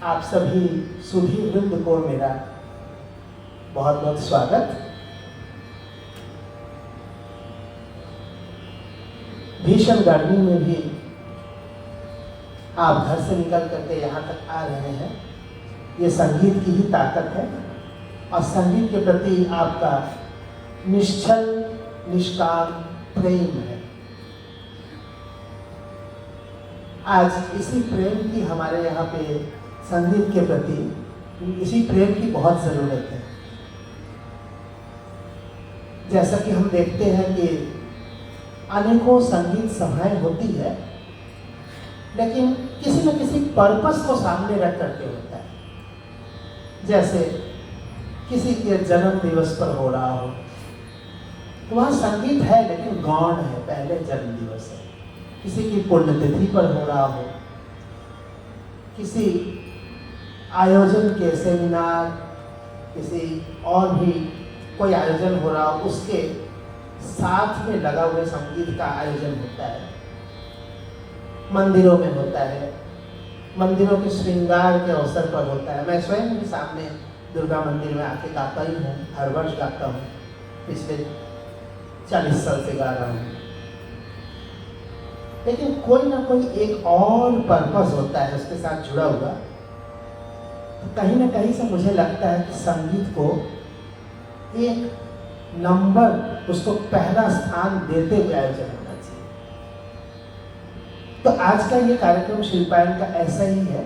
आप सभी सुधी वृंद को मेरा बहुत बहुत स्वागत। भीषण गर्मी में भी आप घर से निकल करके यहाँ तक आ रहे हैं, ये संगीत की ही ताकत है और संगीत के प्रति आपका निश्चल निष्काम प्रेम है। आज इसी प्रेम की हमारे यहाँ पे संगीत के प्रति इसी प्रेम की बहुत ज़रूरत है। जैसा कि हम देखते हैं कि अनेकों संगीत सभाएं होती है, लेकिन किसी न किसी पर्पस को सामने रख करके होता है। जैसे किसी के जन्म दिवस पर हो रहा हो तो वहाँ संगीत है, लेकिन गौण है, पहले जन्म दिवस है। किसी की पुण्यतिथि पर हो रहा हो, किसी आयोजन के सेमिनार, किसी और भी कोई आयोजन हो रहा हो, उसके साथ में लगा हुए संगीत का आयोजन होता है। मंदिरों में होता है, मंदिरों के श्रृंगार के अवसर पर होता है। मैं स्वयं भी सामने दुर्गा मंदिर में आके गाता ही हूँ, हर वर्ष गाता हूँ, पिछले 40 साल से गा रहा हूँ। लेकिन कोई ना कोई एक और पर्पस होता है उसके साथ जुड़ा हुआ। तो कहीं ना कहीं से मुझे लगता है कि संगीत को एक नंबर, उसको पहला स्थान देते हुए आयोजन होना चाहिए। तो आज का ये कार्यक्रम शिल्पायन का ऐसा ही है।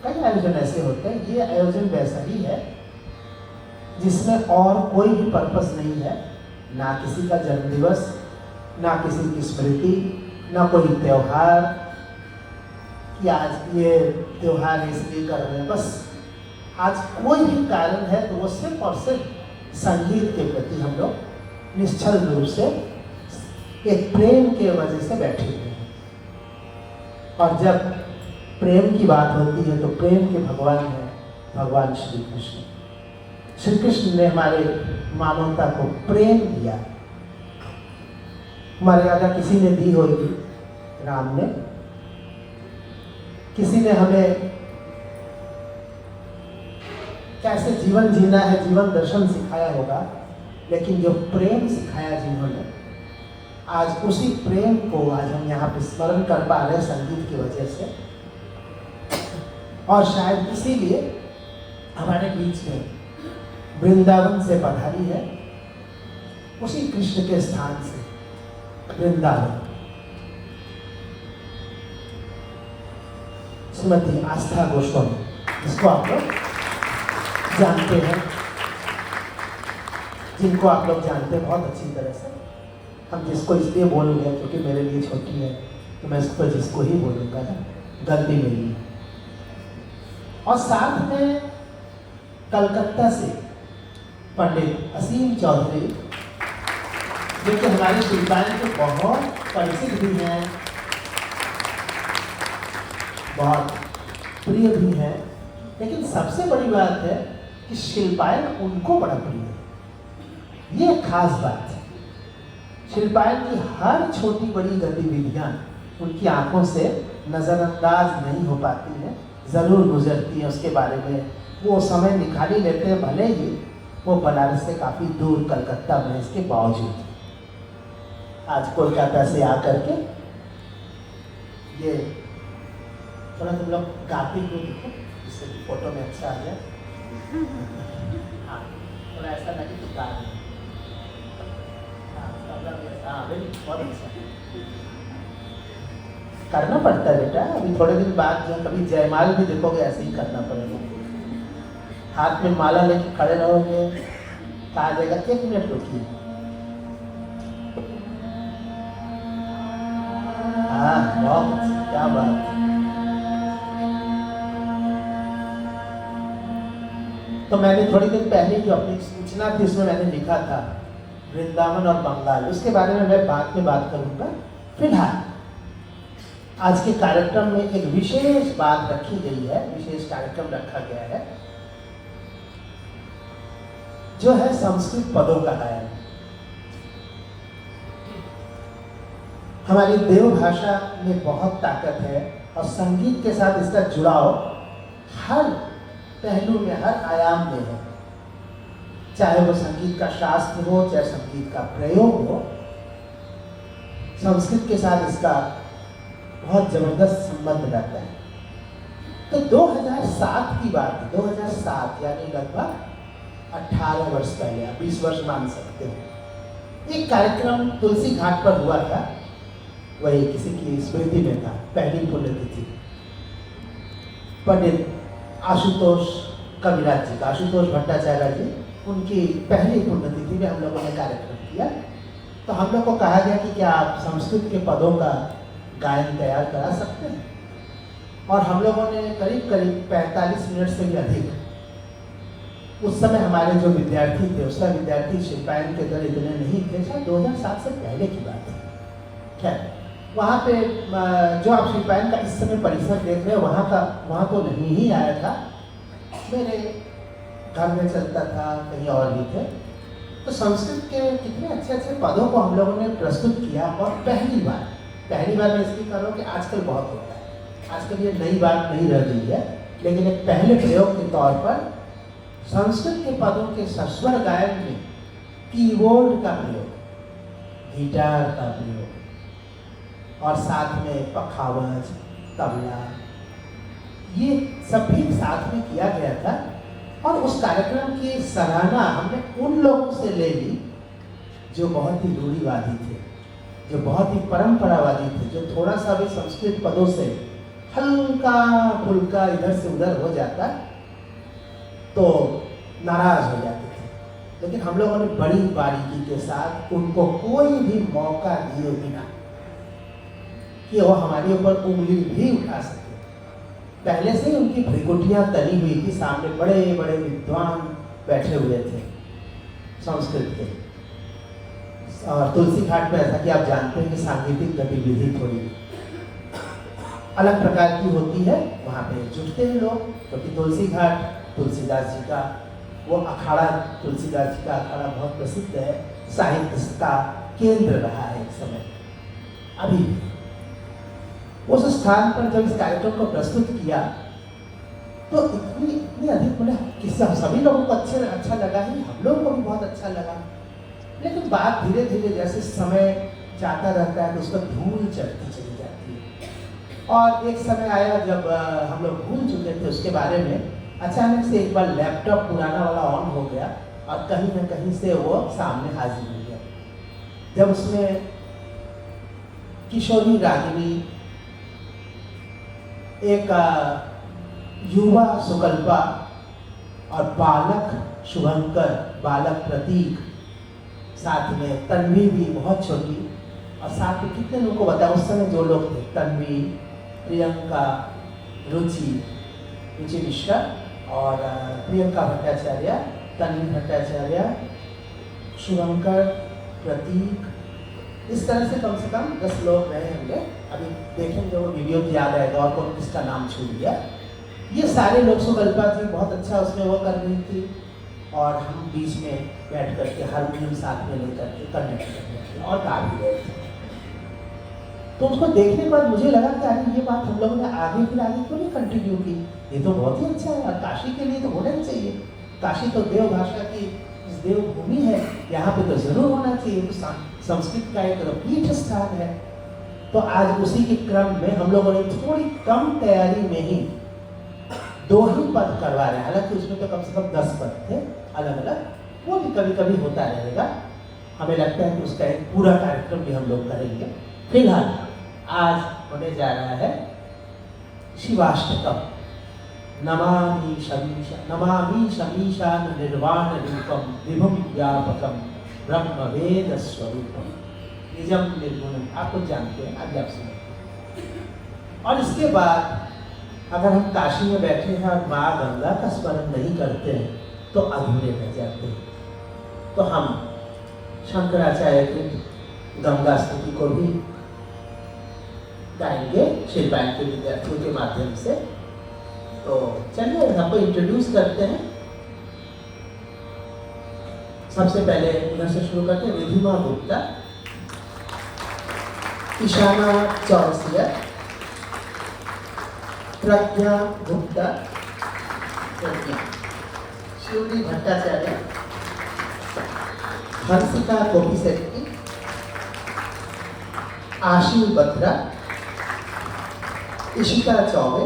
कई आयोजन ऐसे होते हैं, ये आयोजन वैसा ही है जिसमें और कोई भी पर्पस नहीं है, ना किसी का जन्मदिवस, ना किसी की स्मृति, ना कोई त्योहार कि आज ये त्योहार इसलिए कर रहे हैं। बस आज कोई भी कारण है तो वो सिर्फ और सिर्फ संगीत के प्रति हम लोग निश्चल रूप से एक प्रेम के वजह से बैठे हुए हैं। और जब प्रेम की बात होती है तो प्रेम के भगवान हैं भगवान श्री कृष्ण। श्री कृष्ण ने हमारे मानवता को प्रेम दिया। मर्यादा किसी ने दी होगी, राम ने। किसी ने हमें कैसे जीवन जीना है, जीवन दर्शन सिखाया होगा, लेकिन जो प्रेम सिखाया जिन्होंने, आज उसी प्रेम को आज हम यहाँ पे स्मरण कर पा रहे हैं संगीत की वजह से। और शायद इसीलिए हमारे बीच में वृंदावन से पधारी है, उसी कृष्ण के स्थान से वृंदावन, श्रीमती आस्था गोस्वामी, जिसको आप लोग जानते हैं, जिनको आप लोग जानते हैं बहुत अच्छी तरह से। हम जिसको इसलिए बोलूँगा क्योंकि मेरे लिए छोटी है, तो मैं इसको जिसको ही बोलूँगा ना, गलती मेरी है। और साथ में कलकत्ता से पंडित असीम चौधरी, जो कि हमारे शिल्पायन के बहुत परिचित भी हैं, बहुत प्रिय भी हैं। लेकिन सबसे बड़ी बात है कि शिल्पायन उनको बड़ा प्रिय है। ये खास बात है। शिल्पायन की हर छोटी बड़ी गतिविधियां उनकी आंखों से नज़रअंदाज नहीं हो पाती हैं, ज़रूर गुजरती हैं। उसके बारे में वो समय निकाल ही लेते हैं, भले ही वो बनारस से काफ़ी दूर कलकत्ता में, इसके बावजूद आज कोलकाता से आकर के ये थोड़ा तुम लोग गाते हुए देखो, जिससे फोटो में अच्छा आ जाए। हाँ, थोड़ा ऐसा लगे तो गा रहे हैं। हाँ, बहुत अच्छा करना पड़ता है बेटा। अभी थोड़े दिन बाद जो कभी जयमाल भी देखोगे, ऐसे ही करना पड़ेगा। हाथ में माला लेके खड़े रहोगे, कहा जाएगा 1 मिनट रुकिए। हाँ, बहुत क्या बात। तो मैंने थोड़ी देर पहले जो अपनी सूचना थी उसमें मैंने लिखा था वृंदावन और बंगाल, उसके बारे में मैं बाद में बात करूंगा। फिलहाल आज के कार्यक्रम में एक विशेष बात रखी गई है, विशेष कार्यक्रम रखा गया है, जो है संस्कृत पदों का गायन। हमारी देव भाषा में बहुत ताकत है और संगीत के साथ इसका जुड़ाव हर पहलू में, हर आयाम में है। चाहे वो संगीत का शास्त्र हो, चाहे संगीत का प्रयोग हो, संस्कृत के साथ इसका बहुत जबरदस्त संबंध रहता है। तो 2007 की बात है, 2007 यानी लगभग 18 वर्ष पहले, आप 20 वर्ष मान सकते हो। एक कार्यक्रम तुलसी घाट पर हुआ था, वही किसी की स्मृति में था, पहली पुण्यतिथि पंडित आशुतोष कविराज जी का, आशुतोष भट्टाचार्य जी, उनकी पहली पुण्यतिथि में हम लोगों ने कार्यक्रम किया। तो हम लोग को कहा गया कि क्या आप संस्कृत के पदों का गायन तैयार करा सकते हैं, और हम लोगों ने करीब करीब 45 मिनट से भी अधिक, उस समय हमारे जो विद्यार्थी थे, उस समय विद्यार्थी शिल्पायन के दल इतने नहीं थे, शायद 2007 से पहले की बात है। खैर, वहाँ पे जो आप शिल्पायन का इस समय परिसर देख रहे हैं, वहाँ तो नहीं ही आया था, मेरे घर में चलता था, कहीं और भी थे। तो संस्कृत के कितने अच्छे अच्छे पदों को हम लोगों ने प्रस्तुत किया, और पहली बार मैं इसलिए कर रहा हूँ कि आजकल बहुत होता है, आजकल ये नई बात नहीं रह गई है, लेकिन एक पहले प्रयोग के तौर पर संस्कृत के पदों के सस्वर गायन में कीबोर्ड का प्रयोग, गिटार का प्रयोग, और साथ में पखावज, तबला, ये सब भी साथ में किया गया था। और उस कार्यक्रम की सराहना हमने उन लोगों से ले ली जो बहुत ही रूढ़िवादी थे, जो बहुत ही परंपरावादी थे, जो थोड़ा सा भी संस्कृत पदों से हल्का फुल्का इधर से उधर हो जाता तो नाराज हो जाते थे। लेकिन हम लोगों ने बड़ी बारीकी के साथ उनको कोई भी मौका दिए बिना कि वो हमारे ऊपर उंगली भी उठा सके। पहले से ही उनकी भ्रिकुटियाँ तनी हुई थी, सामने बड़े बड़े विद्वान बैठे हुए थे संस्कृत के। और तुलसी घाट पे, ऐसा कि आप जानते हैं कि सांगीतिक गतिविधि थोड़ी अलग प्रकार की होती है, वहाँ पे जुटते हैं लोग, क्योंकि तुलसी घाट तुलसीदास जी का वो अखाड़ा, तुलसीदास जी का अखाड़ा बहुत प्रसिद्ध है, साहित्य का केंद्र रहा है एक समय। अभी उस स्थान पर जब इस कार्यक्रम को प्रस्तुत किया तो इतनी अधिक, बोले किस्सा सभी लोगों को अच्छा लगा ही, हम लोगों को भी बहुत अच्छा लगा। लेकिन बात धीरे धीरे जैसे समय जाता रहता है तो उस पर धूल चढ़ती चली जाती है। और एक समय आया जब हम लोग भूल चुके थे उसके बारे में, अचानक से एक बार लैपटॉप पुराना वाला ऑन हो गया और कहीं न कहीं से वो सामने हाजिर हो गया। जब उसमें किशोरी रागिनी, एक युवा सुकल्पा और बालक शुभंकर, बालक प्रतीक, साथ में तन्वी भी बहुत छोटी, और साथ में कितने लोगों को बताया उस समय जो लोग थे, तन्वी, प्रियंका, रुचि मिश्रा और प्रियंका भट्टाचार्य, तन्वी भट्टाचार्य, शुभंकर, प्रतीक, इस तरह से कम 10 लोग रहे होंगे। अभी देखेंगे वो वीडियो याद आएगा और कौन किसका नाम छूट गया। ये सारे लोग, सुकल्पा थी बहुत अच्छा उसमें वो कर रही थी, और हम बीच में बैठ करके हारमोनियम साथ में लेकर के कनेक्ट कर रहे थे और गा भी रहे थे। तो उसको देखने के बाद मुझे लगा कि अरे ये बात हम लोगों ने आगे क्यों नहीं कंटिन्यू की, ये तो बहुत ही अच्छा है, और काशी के लिए तो होना ही चाहिए। काशी तो देव भाषा की देवभूमि है, यहाँ पे तो जरूर होना चाहिए, तो संस्कृत का एक पीठ स्थान है। तो आज उसी के क्रम में हम लोगों ने थोड़ी कम तैयारी में ही 2 ही पद करवा रहे हैं, हालांकि उसमें तो कम से कम 10 पद थे अलग अलग, वो भी कभी कभी होता रहेगा। हमें लगता है कि उसका एक पूरा कार्यक्रम भी हम लोग करेंगे। फिलहाल आज होने जा रहा है शिवाष्टकम, नमामि शमीशान निर्वाण रूपम विभुम व्यापकम ब्रह्म वेद स्वरूपम निजम निर्गुणम। आप कुछ जानते हैं, आगे आप सुनिए। और इसके बाद अगर हम काशी में बैठे हैं और माँ गंगा का स्मरण नहीं करते हैं तो अधूरे रह जाते हैं। तो हम शंकराचार्य की गंगा स्तुति को भी गाएंगे शिल्पायन के विद्यार्थियों के माध्यम से। तो चलिए आपको इंट्रोड्यूस करते हैं। सबसे पहले उधर से शुरू करते हैं। रिधिमा गुप्ता, ईशाना चौरसिया, प्रज्ञा गुप्ता, शिवजी भट्टाचार्य, हंसिका कोपिसेट्टी, आशीष बत्रा, इशिता चौबे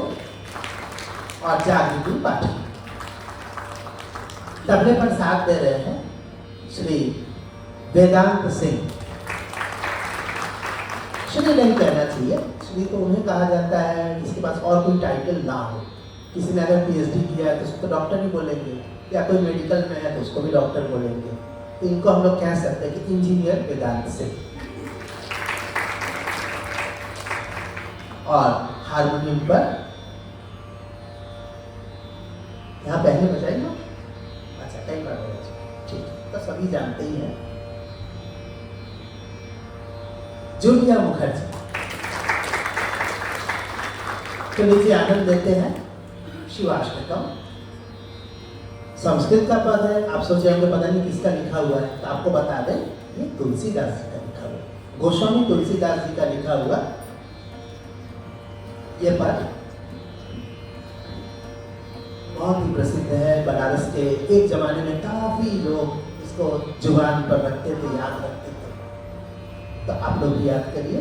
और जागृति पाठक। तबले पर साथ दे रहे हैं श्री वेदांत सिंह। श्री नहीं कहना चाहिए, श्री तो उन्हें कहा जाता है जिसके पास और कोई टाइटल ना हो। किसी ने अगर पीएचडी किया है तो उसको डॉक्टर ही बोलेंगे, या कोई मेडिकल में है तो उसको भी डॉक्टर बोलेंगे। तो इनको हम लोग कह सकते हैं कि इंजीनियर वेदांत सिंह। और हारमोनियम पर यहाँ पहले बजाएंगे। अच्छा, कई बार बजाए, ठीक है, तो सभी जानते ही हैं, जूलिया मुखर्जी। तो लीजिए आनंद लेते हैं शिवाष्टकम। संस्कृत का पद है, आप सोचेंगे पता नहीं किसका लिखा हुआ है, तो आपको बता दें ये तुलसीदास जी का लिखा हुआ, गोस्वामी तुलसीदास जी का लिखा हुआ ये पद बहुत ही प्रसिद्ध है। बनारस के एक जमाने में काफी लोग इसको जुबान पर रखते थे, याद रखते थे। तो आप लोग भी याद करिए।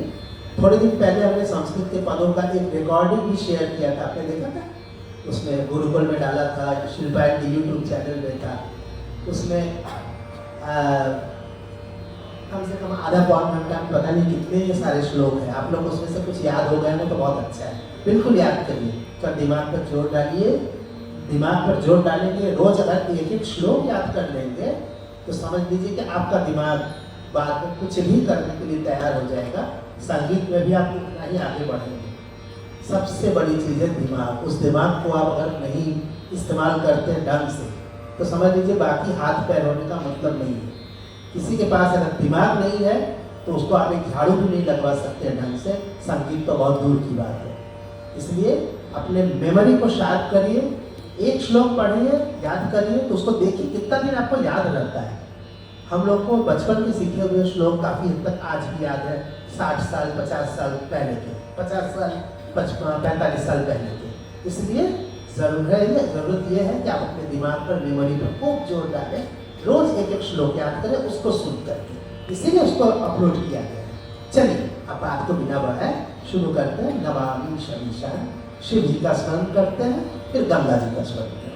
थोड़े दिन पहले हमने संस्कृत के पदों का एक रिकॉर्डिंग भी शेयर किया था, आपने देखा था? उसमें गुरुकुल में डाला था, शिल्पा के यूट्यूब चैनल में था। उसमें कम से कम आधा पौन घंटा, पता नहीं कितने सारे श्लोक हैं। आप लोग उसमें से कुछ याद हो गए ना तो बहुत अच्छा है, बिल्कुल याद करिए। तो दिमाग पर जोर डालिए, दिमाग पर जोर डालेंगे। रोज अगर एक एक श्लोक याद कर लेंगे तो समझ लीजिए कि आपका दिमाग बाद में कुछ भी करने के लिए तैयार हो जाएगा। संगीत में भी आप उतना ही आगे बढ़ेंगे। सबसे बड़ी चीज़ है दिमाग। उस दिमाग को आप अगर नहीं इस्तेमाल करते हैं ढंग से तो समझ लीजिए बाकी हाथ पैर होने का मतलब नहीं है। किसी के पास अगर दिमाग नहीं है तो उसको आप एक झाड़ू भी नहीं लगवा सकते ढंग से, संगीत तो बहुत दूर की बात है। इसलिए अपने मेमोरी को शार्प करिए, एक श्लोक पढ़िए, याद करिए, तो उसको देखिए कितना दिन आपको याद रहता है। हम लोग को बचपन के सीखे हुए श्लोक काफ़ी हद तक आज भी याद है, 60 साल 50 साल पहले के, 50 साल 45 साल पहले के। इसलिए ज़रूरत ये है कि आप अपने दिमाग पर, मेमोरी पर खूब जोर डालें, रोज एक एक श्लोक याद करें, उसको सुन करके। इसीलिए उसको अपलोड किया गया है। चलिए अब बात को बिना बढ़ाए शुरू करते हैं। नमामि शमीशान, शिव जी का स्मरण करते हैं, फिर गंगा जी का स्मरण।